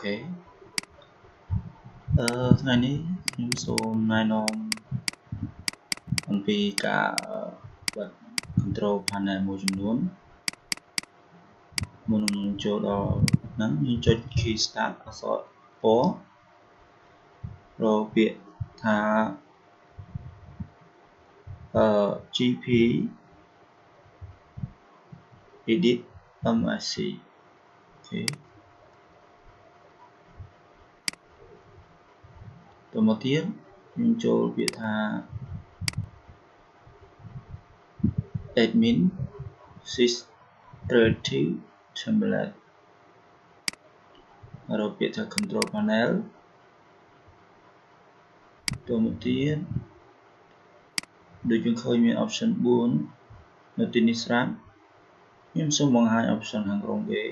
Okay. ថ្ងៃនេះខ្ញុំសូមណែនាំអំពីការបិទ control panel មួយចំនួនមុននឹងចូលដល់ហ្នឹងយើងចុច key start អក្សរ O រកពាក្យថា GP edit MSC អូខេតមកទៀតយើងចូលពាក្យថា admin administrative template រកពាក្យថា control panel តមកទៀតដូចយើងឃើញមាន option 4នៅទីនេះស្រាប់ខ្ញុំសូមបង្ហាញ option ខាងក្រោមគេ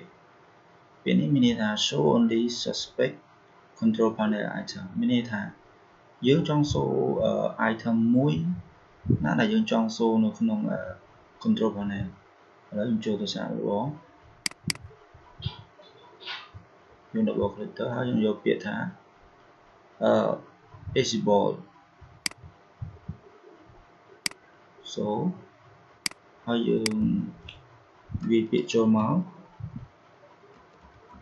ពេលនេះមានន័យថា show only suspect control panel item មានន័យថាយើងចង់ show item មួយណាដែលយើងចង់ show នៅក្នុង control panel ឥឡូវខ្ញុំចូលទៅសាកល្បងយើង double click ទៅហើយយើងយកពាក្យថា visible so ហើយយើងវាយពាក្យចូលមក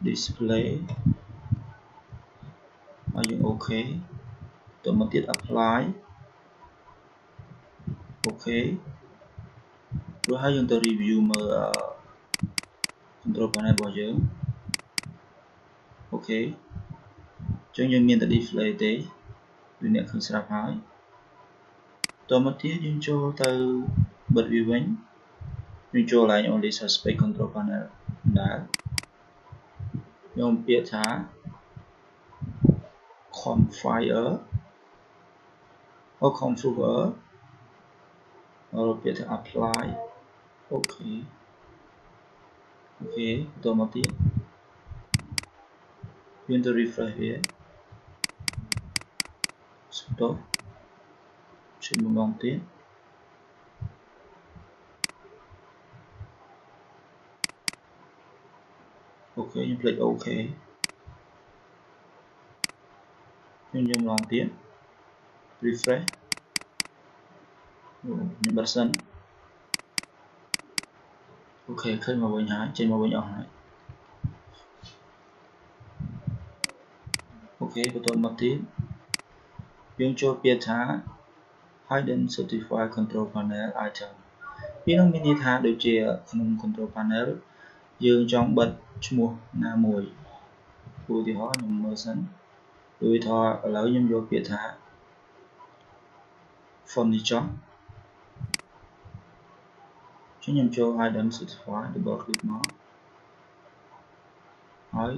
display ហើយយើង OK ទៅមកទៀត apply OK រួចហើយយើងទៅ review មើល control panel របស់យើងអូខេអញ្ចឹងយើងមានតែ display ទេដូចអ្នកឃើញស្រាប់ហើយតមកទៀតយើងចូលទៅបិទវាវិញយើងចូលឡើង only suspect control panel ដែរខ្ញុំពាក្យថា configure ឬ configure រកពាក្យថា apply អូខេតមកទៀតយើងទៅ refresh វាស្តុបជិះម្ដងទៀតអូខេខ្ញុំភ្លេចអូខេខ្ញុំម្ដងទៀត refresh ខ្ញុំបិទសិនអូខេឃើញមកវិញហើយចេញមកវិញអស់ហើយអូខេបន្តមកទៀតយើងចូលពាក្យថា hidden certified control panel item ពីនោះមានន័យថាដូចជាក្នុង control panel យើងចង់បិទឈ្មោះណាមួយឧទាហរណ៍ខ្ញុំមើលសិនឧទាហរណ៍ឥឡូវខ្ញុំយកពាក្យថា furniture ខ្ញុំចូល hidden certified double click មកហើយ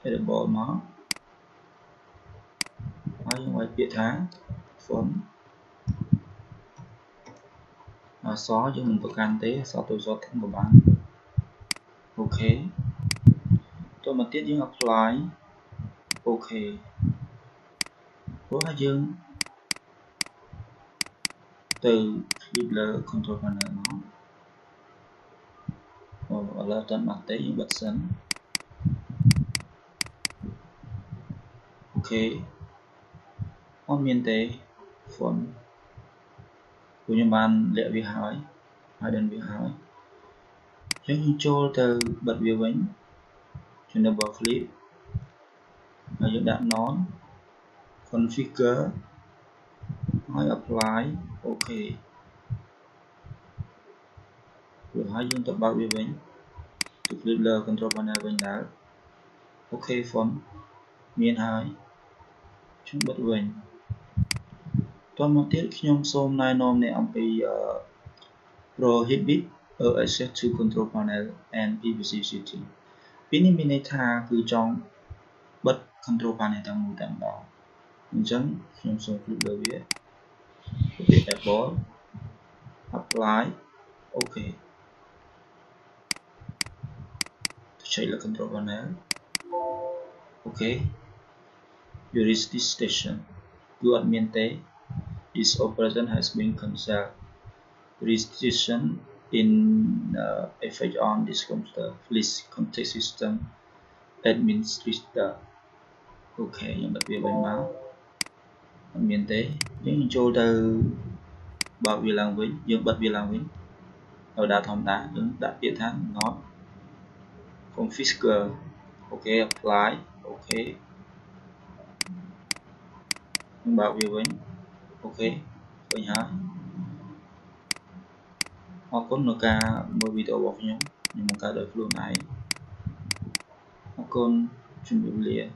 editable មកហើយយើងឲ្យពាក្យថា font អក្សរយើងមិនប្រកាន់ទេអក្សរតូចៗធំក៏បានអូខេតមកទៀតយើង apply អូខេព្រោះយើងទៅ click លើ control panel មកឥឡូវតើបាត់ទេយើងបិទសិនអូខេអត់មានទេ font ព្រោះខ្ញុំបានលាក់វាហើយដល់វាហើយអញ្ចឹងយើងចូលទៅបិទវាវិញខ្ញុំ double click ហើយយើងដាក់ non configure ហើយ apply អូខេរួចហើយយើងទៅបើកវាវិញទៅ click លើ control panel វិញដែរអូខេ font មានហើយខ្ញុំបិទវិញតមកទៀតខ្ញុំសូមណែនាំអ្នកអំពី prohibit access to control panel and PVC setting ពីនេះមានន័យថាគឺចង់បិទ control panel ទាំងមូលតែម្ដងអញ្ចឹងខ្ញុំសូម click លើវា Apple apply អូខេចុចលើ control panel អូខេ jurisdiction គឺអត់មានទេ This operation has been cancelled. Restriction in effect on this computer. Please contact system administrator. Ok, nhưng bật việc bánh báo miền tế những chỗ từ bảo việc làm với dương bật việc làm với ở đà thòng đá những đã biệt thang nó configure. Ok, apply. Ok, bảo việc với ok rồi nhá họ có nó ca mới video bọc nhóm nhưng mà cả đời luôn này họ con chuẩn bị liền